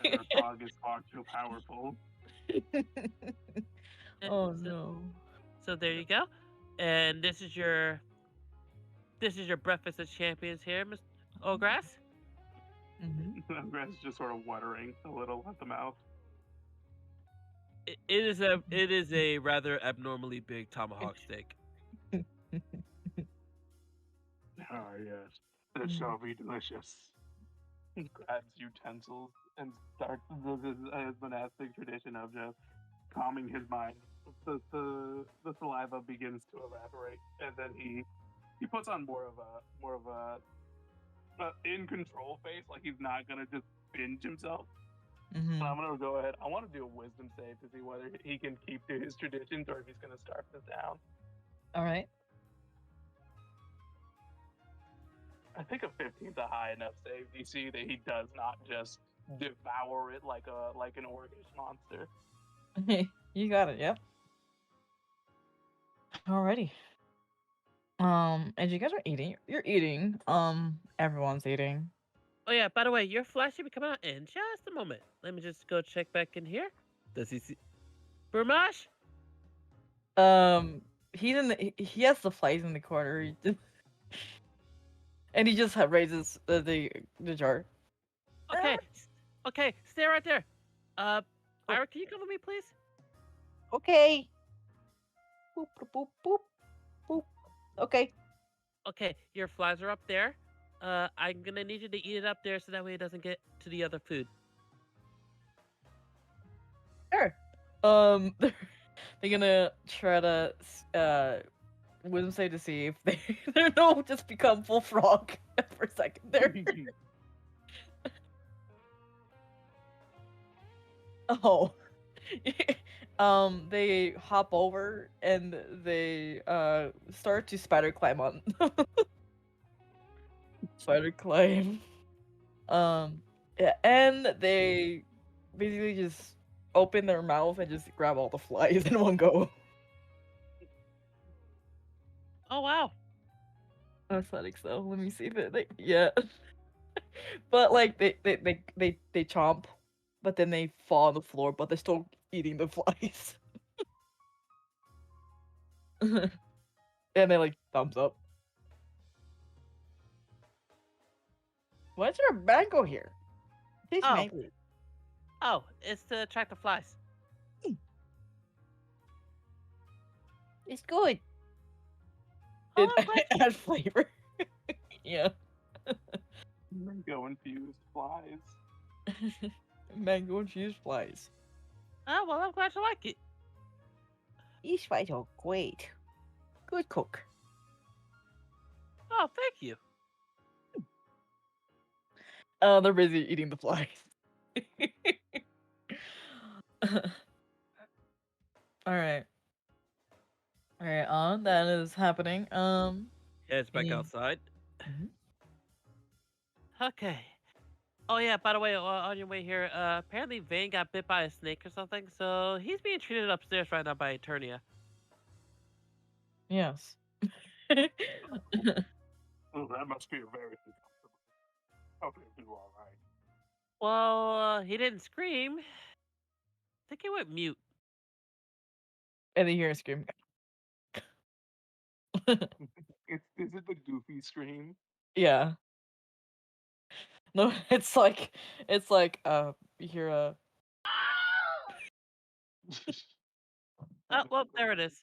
Speaker 4: Her fog is far too powerful.
Speaker 1: Oh
Speaker 2: So,
Speaker 1: no.
Speaker 2: so there you go. And this is your breakfast of champions here, Miss Ogras.
Speaker 1: Mm-hmm.
Speaker 4: Grass is just sort of watering a little at the mouth.
Speaker 2: It is a rather abnormally big tomahawk steak.
Speaker 3: Ah, yes. This shall be delicious.
Speaker 4: Grabs utensils and starts this monastic tradition of just calming his mind. The saliva begins to evaporate, and then he puts on more of a in control face, like he's not gonna just binge himself.
Speaker 1: Mm-hmm.
Speaker 4: So I'm gonna go ahead. I want to do a wisdom save to see whether he can keep to his traditions or if he's gonna starve this down.
Speaker 1: All right.
Speaker 4: I think a 15's a high enough save DC that he does not just devour it like an orcish monster.
Speaker 1: You got it. Yep. Alrighty. And you guys are eating. You're eating. Everyone's eating.
Speaker 2: Oh yeah, by the way, your flash should be coming out in just a moment. Let me just go check back in here. Does he see Burmash?
Speaker 1: He's in the. He has the flies in the corner. And he just raises the jar.
Speaker 2: Okay. Okay, stay right there.
Speaker 1: Oh.
Speaker 2: Ira, can you come with me, please?
Speaker 1: Okay. Boop boop boop boop boop. Okay.
Speaker 2: Okay, your flies are up there. I'm gonna need you to eat it up there so that way it doesn't get to the other food.
Speaker 1: Sure. They're gonna try to wisdom save to see if they don't just become full frog for a second there. Oh. They hop over and they start to spider climb on. Spider climb. Yeah, and they basically just open their mouth and just grab all the flies in one go.
Speaker 2: Oh wow.
Speaker 1: Athletics though. Let me see if they yeah. But like they chomp, but then they fall on the floor, but they're still eating the flies. And they like thumbs up. Why's there a mango here? Tastes
Speaker 2: Oh.
Speaker 1: mango.
Speaker 2: Oh, it's to attract the flies.
Speaker 1: It's good.
Speaker 2: Oh,
Speaker 1: It
Speaker 2: I'm glad.
Speaker 1: adds flavor. Yeah.
Speaker 4: Mango infused flies.
Speaker 1: Mango infused flies.
Speaker 2: Oh well, I'm glad you like it.
Speaker 1: These flies are great. Good cook.
Speaker 2: Oh, thank you.
Speaker 1: They're busy eating the flies. Alright. Alright, that is happening.
Speaker 2: Yeah, it's back
Speaker 1: any-
Speaker 2: outside.
Speaker 1: Mhm.
Speaker 2: Okay. Oh yeah, by the way, on your way here, apparently Vane got bit by a snake or something, so he's being treated upstairs right now by Eternia.
Speaker 1: Yes.
Speaker 3: Oh, that must be very uncomfortable. Hope you'll do all right.
Speaker 2: Well, he didn't scream. I think he went mute.
Speaker 1: And they hear a scream.
Speaker 4: Is it the goofy scream?
Speaker 1: Yeah. No, it's like you hear a
Speaker 2: Oh, well, there it is.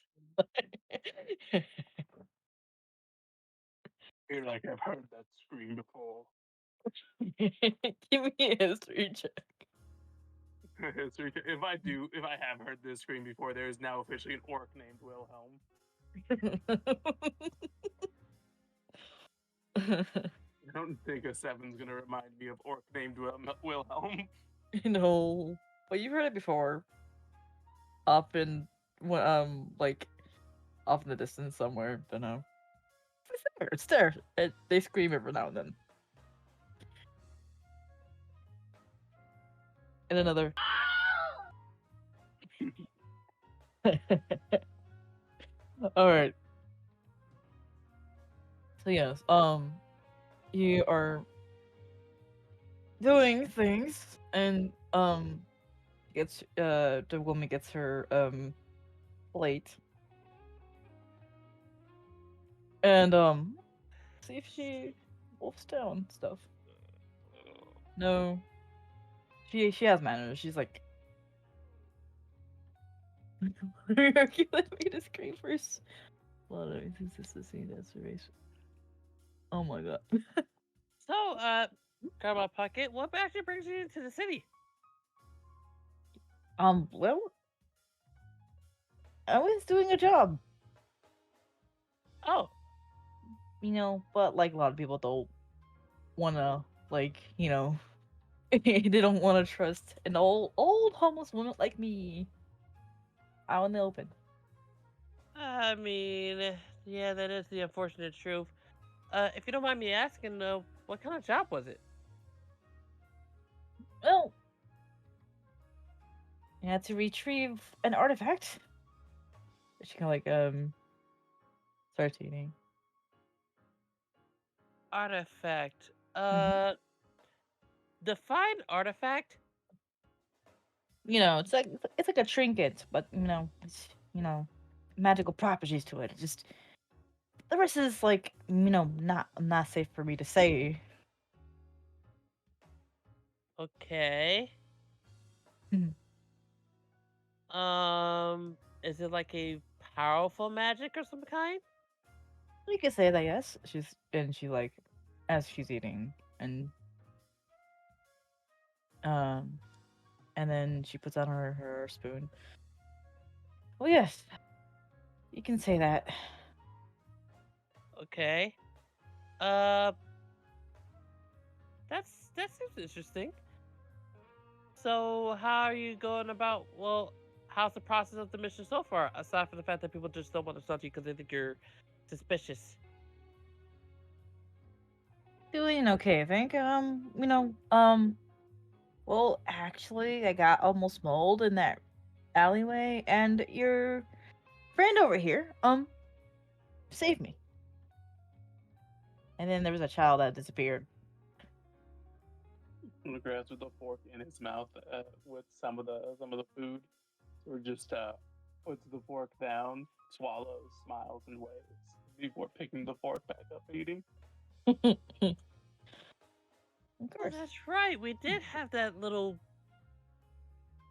Speaker 3: Feel like I've heard that scream before.
Speaker 1: Give me a history check.
Speaker 4: So if I have heard this scream before, there is now officially an orc named Wilhelm. I don't think a 7's gonna remind me of orc named Wilhelm.
Speaker 1: No, but you've heard it before. Often, like off in the distance somewhere. Don't know. It's there. It's there. They scream every now and then. And another. All right. So yes, you are doing things, and gets the woman gets her plate, and see if she wolfs down stuff. No, she has manners. She's like. Let me just screen first. Oh my god.
Speaker 2: So, Grandma Pocket, what actually brings you into the city?
Speaker 1: Well, I was doing a job,
Speaker 2: Oh,
Speaker 1: but like a lot of people don't wanna, they don't wanna trust an old homeless woman like me out in the open.
Speaker 2: I mean, yeah, that is the unfortunate truth. If you don't mind me asking, what kind of job was it?
Speaker 1: Well, you had to retrieve an artifact. She kind of like starts eating.
Speaker 2: Artifact.
Speaker 1: Hmm.
Speaker 2: Define artifact.
Speaker 1: It's like a trinket, but it's magical properties to it. Just the rest is like not safe for me to say.
Speaker 2: Okay.
Speaker 1: Mhm.
Speaker 2: Is it like a powerful magic or some kind?
Speaker 1: You could say that, yes. She like as she's eating um and then she puts on her spoon. Well, yes, you can say that.
Speaker 2: Okay. Uh, that seems interesting. So, how are you going about? Well, how's the process of the mission so far? Aside from the fact that people just don't want to talk to you because they think you're suspicious.
Speaker 1: Doing okay, I think. Well, actually, I got almost mauled in that alleyway, and your friend over here, saved me. And then there was a child that disappeared.
Speaker 4: Grabs with a fork in his mouth with some of the food, or just puts the fork down, swallows, smiles, and waves before picking the fork back up, eating.
Speaker 1: Of
Speaker 2: Oh,
Speaker 1: course.
Speaker 2: that's right. We did have that little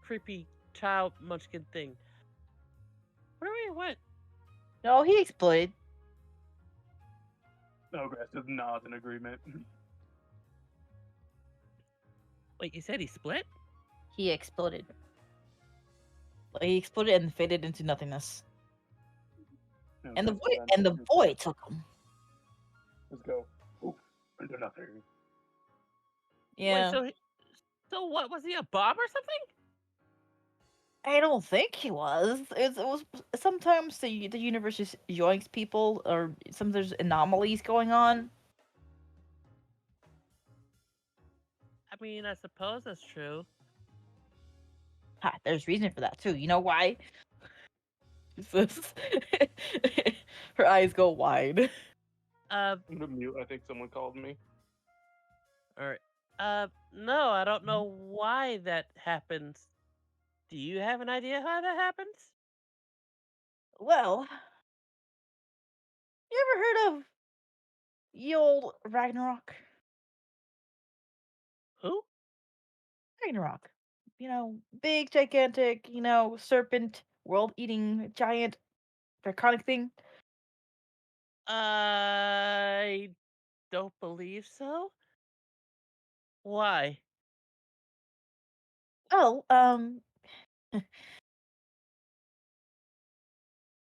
Speaker 2: creepy child munchkin thing. Where we went?
Speaker 1: No, he exploded.
Speaker 4: Grass just nods in agreement.
Speaker 2: Wait, you said he split?
Speaker 1: He exploded. Like, he exploded and faded into nothingness. And the
Speaker 4: Grass
Speaker 1: void
Speaker 4: then
Speaker 1: and the
Speaker 4: just
Speaker 1: void took him.
Speaker 4: just go poof into nothing.
Speaker 2: Wait,
Speaker 1: Yeah.
Speaker 2: so what was he, a bomb or something?
Speaker 1: I don't think he was. It was sometimes the universe just yoinks people, or some there's anomalies going on.
Speaker 2: I mean, I suppose that's true.
Speaker 1: Ha, there's reason for that too. You know why? Her eyes go wide.
Speaker 2: Uh,
Speaker 4: I'm gonna mute. I think someone called me.
Speaker 2: or no, I don't know why that happens. Do you have an idea how that happens?
Speaker 1: Well, you ever heard of ye old Ragnarok?
Speaker 2: Who?
Speaker 1: Ragnarok. Big, gigantic, serpent, world-eating, giant, draconic thing.
Speaker 2: I don't believe so. Why?
Speaker 1: Oh,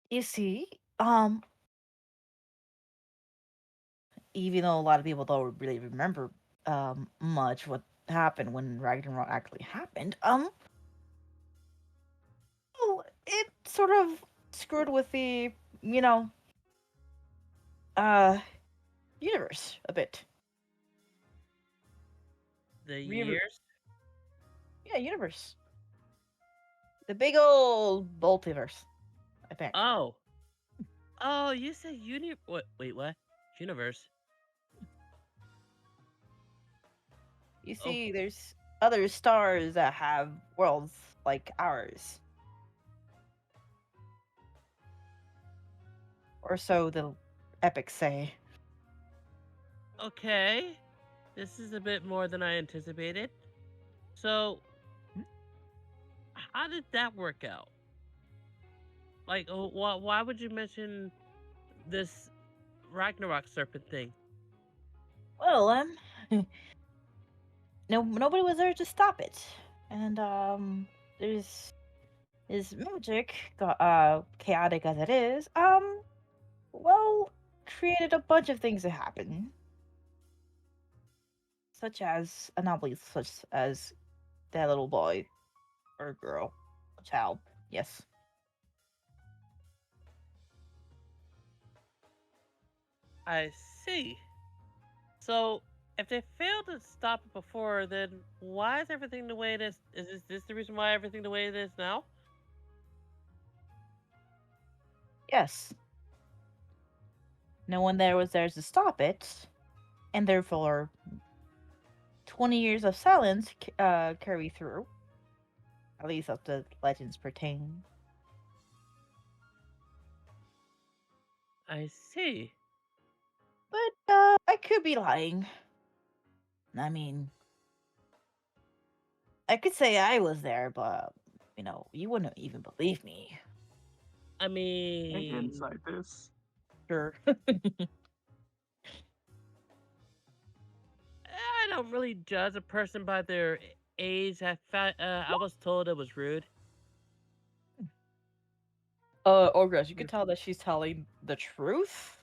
Speaker 1: you see, even though a lot of people don't really remember much what happened when Ragnarok actually happened, well, it sort of screwed with the, you know, uh, universe a bit.
Speaker 2: The
Speaker 1: Universe,
Speaker 2: years?
Speaker 1: yeah, universe. The big old multiverse, I think.
Speaker 2: Oh, oh, you said uni. What? Wait, what? Universe?
Speaker 1: You
Speaker 2: Oh,
Speaker 1: see, there's other stars that have worlds like ours, or so the epics say.
Speaker 2: okay. This is a bit more than I anticipated. So, how did that work out? Like, why would you mention this Ragnarok serpent thing?
Speaker 1: Well, no, nobody was there to stop it, and there's is magic, chaotic as it is, well, created a bunch of things to happen, such as anomalies, such as that little boy or girl, child. Yes.
Speaker 2: I see. So, if they failed to stop it before, then why is everything the way it is? Is this the reason why everything the way it is now?
Speaker 1: Yes. No one there was there to stop it, and therefore 20 years of silence carry through. At least as the legends pertain.
Speaker 2: I see.
Speaker 1: But I could be lying. I mean, I could say I was there, but you wouldn't even believe me.
Speaker 2: I
Speaker 4: Can
Speaker 2: mean,
Speaker 4: insight this.
Speaker 1: Sure.
Speaker 2: I don't really judge a person by their age. I was told it was rude.
Speaker 1: Ogress, you could tell that she's telling the truth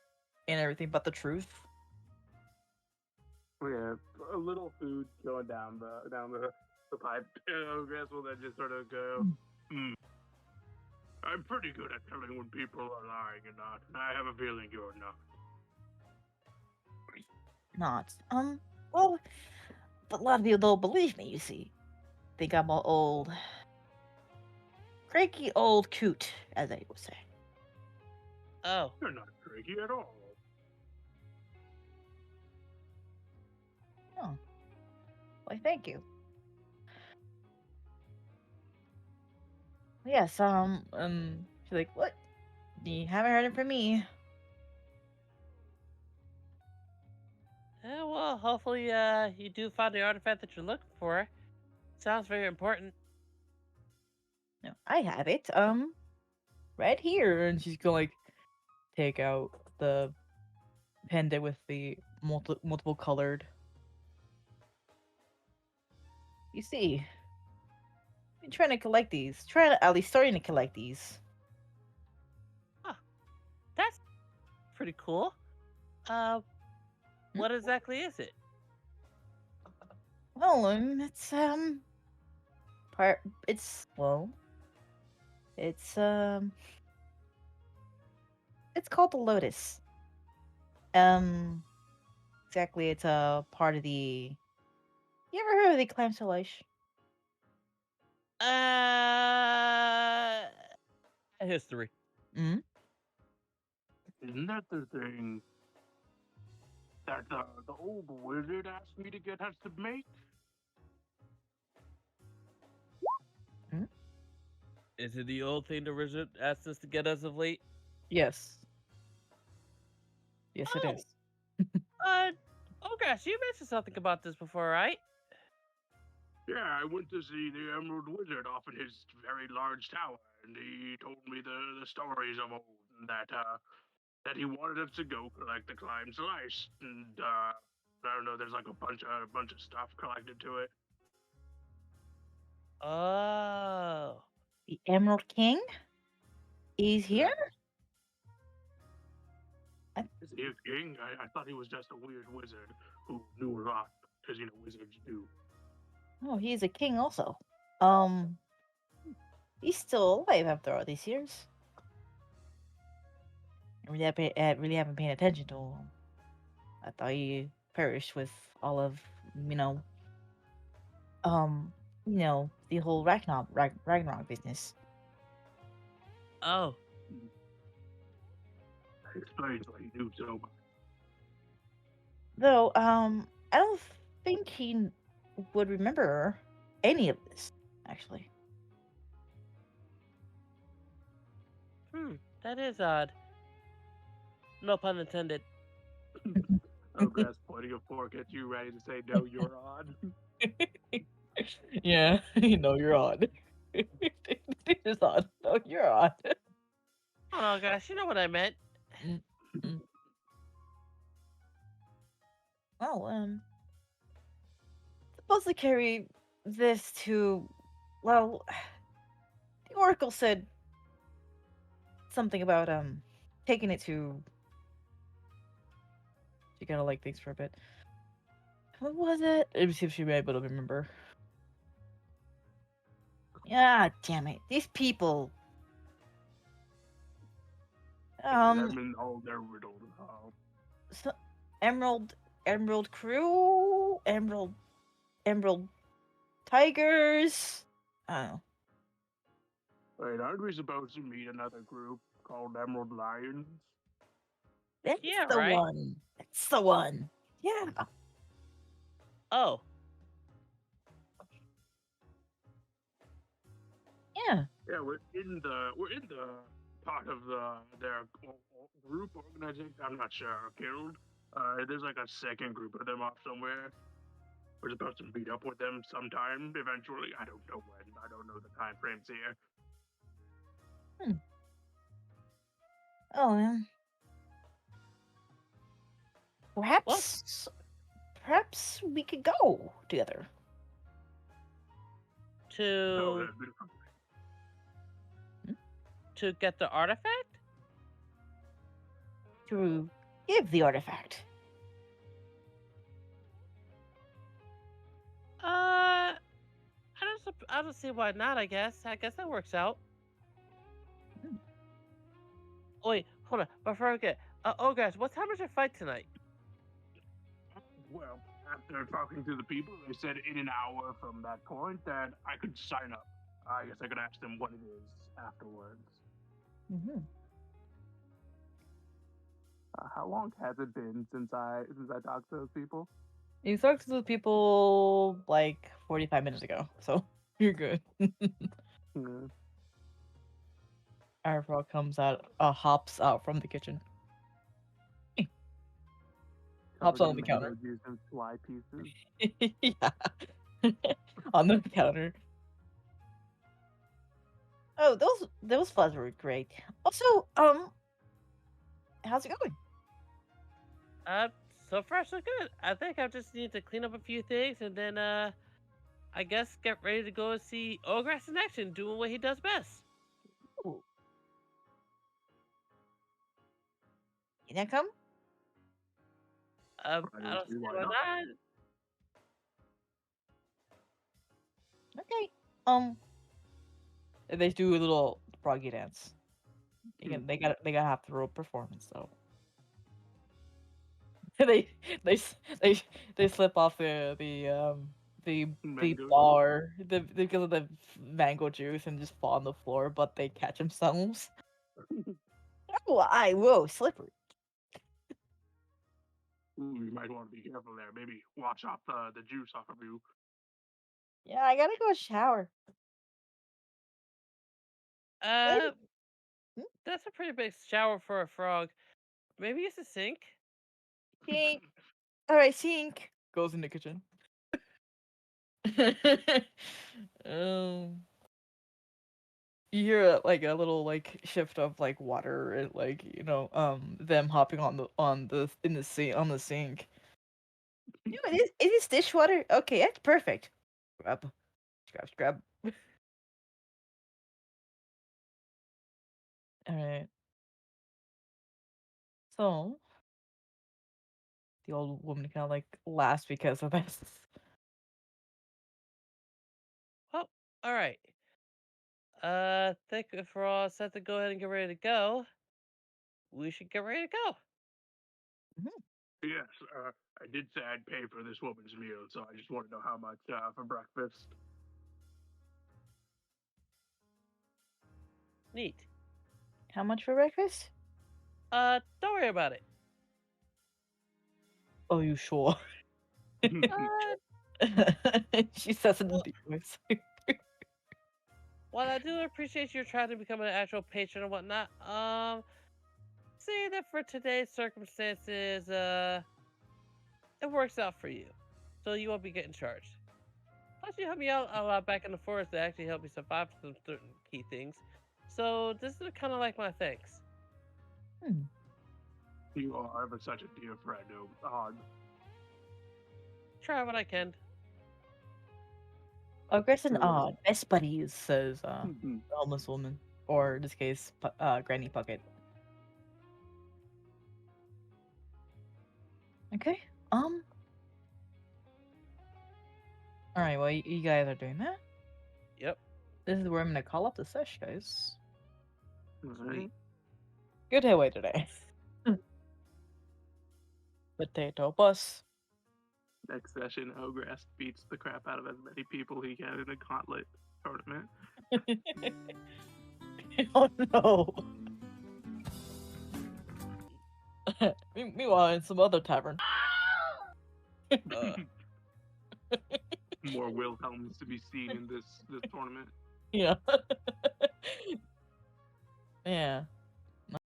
Speaker 1: and everything but the truth.
Speaker 4: Yeah, a little food going down the pipe. I guess we'll then just sort of go.
Speaker 3: I'm pretty good at telling when people are lying or not, and I have a feeling you're not.
Speaker 1: Not. Well, but a lot of people don't believe me, you see. Think I'm an old, cranky old coot, as they would say.
Speaker 2: Oh,
Speaker 3: You're not tricky at all.
Speaker 1: Oh. Why, thank you. Yes, she's like, what? You haven't heard it from me.
Speaker 2: yeah, well, hopefully, you do find the artifact that you're looking for. Sounds very important.
Speaker 1: No, I have it. Right here. And she's gonna, like, take out the pendant with the multiple colored. You see, I'm trying to collect these. Trying to, at least starting to collect these.
Speaker 2: That's pretty cool. What exactly is it?
Speaker 1: Well, it's part. It's it's called the Lotus. Um, exactly. It's a part of the. You ever heard of the Clamselage?
Speaker 2: Uh, history.
Speaker 1: Hmm.
Speaker 3: Isn't that the thing that the old wizard asked me to get us to make?
Speaker 2: Is it the old thing the wizard asked us to get as of late?
Speaker 1: Yes. Yes, it
Speaker 2: Oh,
Speaker 1: is.
Speaker 2: oh gosh, you mentioned something about this before, right?
Speaker 3: Yeah, I went to see the Emerald Wizard off in his very large tower, and he told me the stories of old, and that he wanted us to go collect the climb slice, and I don't know, there's like a bunch of stuff collected to it.
Speaker 2: Oh,
Speaker 1: The Emerald King. He's here.
Speaker 3: Is he a king? I thought he was just a weird wizard who knew a lot, because wizards do.
Speaker 1: Oh, he's a king also. Um, he's still alive after all these years. I really haven't paid attention to him. I thought he perished with all of, you know, the whole Ragnarok business.
Speaker 2: oh,
Speaker 3: That explains why he knew so much.
Speaker 1: Though, I don't think he would remember any of this, actually.
Speaker 2: that is odd. No pun intended.
Speaker 4: Ogress pointing a fork at you, ready to say, "No, you're on."
Speaker 1: Yeah, you're on. It's on. No, you're on.
Speaker 2: Oh gosh, you know what I meant.
Speaker 1: Mm. Oh, supposed to carry this to, well, the Oracle said something about taking it to. She kind of like thinks for a bit. What was it? Let me see if she'll be able to remember. Yeah, damn it, these people.
Speaker 3: Them and all their riddles.
Speaker 1: So, Emerald Emerald Crew, Emerald Tigers. I don't know.
Speaker 3: Wait, aren't we supposed to meet another group called Emerald Lions?
Speaker 1: That's
Speaker 2: Yeah,
Speaker 1: the
Speaker 2: right.
Speaker 1: one. That's the one. Yeah.
Speaker 2: Oh,
Speaker 1: Yeah.
Speaker 3: Yeah, we're in the part of their group organization. I'm not sure, guild. There's like a second group of them off somewhere. We're supposed to meet up with them sometime eventually. I don't know when. I don't know the time frames here.
Speaker 1: Oh man.
Speaker 2: well,
Speaker 1: Perhaps we could go together.
Speaker 3: Oh,
Speaker 2: to to get the artifact.
Speaker 1: To give the artifact.
Speaker 2: I don't see why not. I guess that works out.
Speaker 1: Hmm.
Speaker 2: Oh, wait, hold on. Before I forget, oh guys, what time is your fight tonight?
Speaker 3: well, after talking to the people, they said in an hour from that point that I could sign up. I guess I could ask them what it is afterwards.
Speaker 1: Mm-hmm.
Speaker 4: How long has it been since I talked to those people?
Speaker 1: You talked to the people like 45 minutes ago, so you're good.
Speaker 4: Yeah.
Speaker 1: Arafrog comes out, hops out from the kitchen. Hops
Speaker 4: Covered
Speaker 1: on
Speaker 4: in
Speaker 1: the
Speaker 4: mango
Speaker 1: counter.
Speaker 4: juice and fly pieces.
Speaker 1: Yeah. On the counter. Oh, those flies were great. Also, how's it going?
Speaker 2: Uh, so far so good. I think I just need to clean up a few things and then I guess get ready to go see Ogras in action, doing what he does best.
Speaker 1: Ooh. You gonna come?
Speaker 3: I
Speaker 2: I
Speaker 3: don't
Speaker 2: don't
Speaker 3: see
Speaker 2: see
Speaker 3: why
Speaker 2: why
Speaker 3: not.
Speaker 2: not.
Speaker 1: Okay. They do a little froggy dance. Again, they gotta have the real performance though. they they s- they they slip off the
Speaker 3: Mango juice.
Speaker 1: bar because of the mango juice and just fall on the floor, but they catch themselves. Oh, whoa, slippery.
Speaker 3: Ooh, you might want to be careful there. Maybe wash off the juice off of you.
Speaker 1: Yeah, I gotta go shower.
Speaker 2: Uh,
Speaker 1: Later. Hmm?
Speaker 2: that's a pretty big shower for a frog. Maybe it's a sink.
Speaker 1: Sink. All right, sink. Goes in the kitchen. um, you hear like a little like shift of like water and like them hopping on the in the sink on the sink. Yeah, it is dishwater. Okay, that's perfect. Grab, grab. All right. So the old woman kind of like laughs because of this.
Speaker 2: Well, all right. Think if we're all set to go ahead and get ready to go, we should get ready to go.
Speaker 1: Mhm.
Speaker 3: Yes, I did say I'd pay for this woman's meal, so I just want to know how much for breakfast.
Speaker 2: Neat.
Speaker 1: How much for breakfast?
Speaker 2: Don't worry about it.
Speaker 1: Oh, you sure?
Speaker 2: Uh,
Speaker 1: She says it in the voice.
Speaker 2: while I do appreciate you trying to become an actual patron and whatnot, say that for today's circumstances, it works out for you, so you won't be getting charged. Plus, you helped me out a lot back in the forest to actually help me survive some certain key things. So this is kind of like my thanks.
Speaker 1: Hmm.
Speaker 3: You are ever such a dear friend, Odd.
Speaker 2: Try what I can.
Speaker 1: Oh, Grace and
Speaker 3: Sure.
Speaker 1: Odd, best buddies, says
Speaker 3: Mhm.
Speaker 1: the homeless woman, or in this case, Granny Puckett. Okay. All right. Well, you guys are doing that.
Speaker 2: Yep.
Speaker 1: This is where I'm gonna call up the sesh, guys.
Speaker 2: Sweet.
Speaker 1: Good highway today. Potato bus.
Speaker 4: Next session, Ogress beats the crap out of as many people he can in a gauntlet tournament.
Speaker 1: Oh no. Meanwhile, in some other tavern.
Speaker 4: More Wilhelms to be seen in this tournament.
Speaker 1: Yeah. Yeah.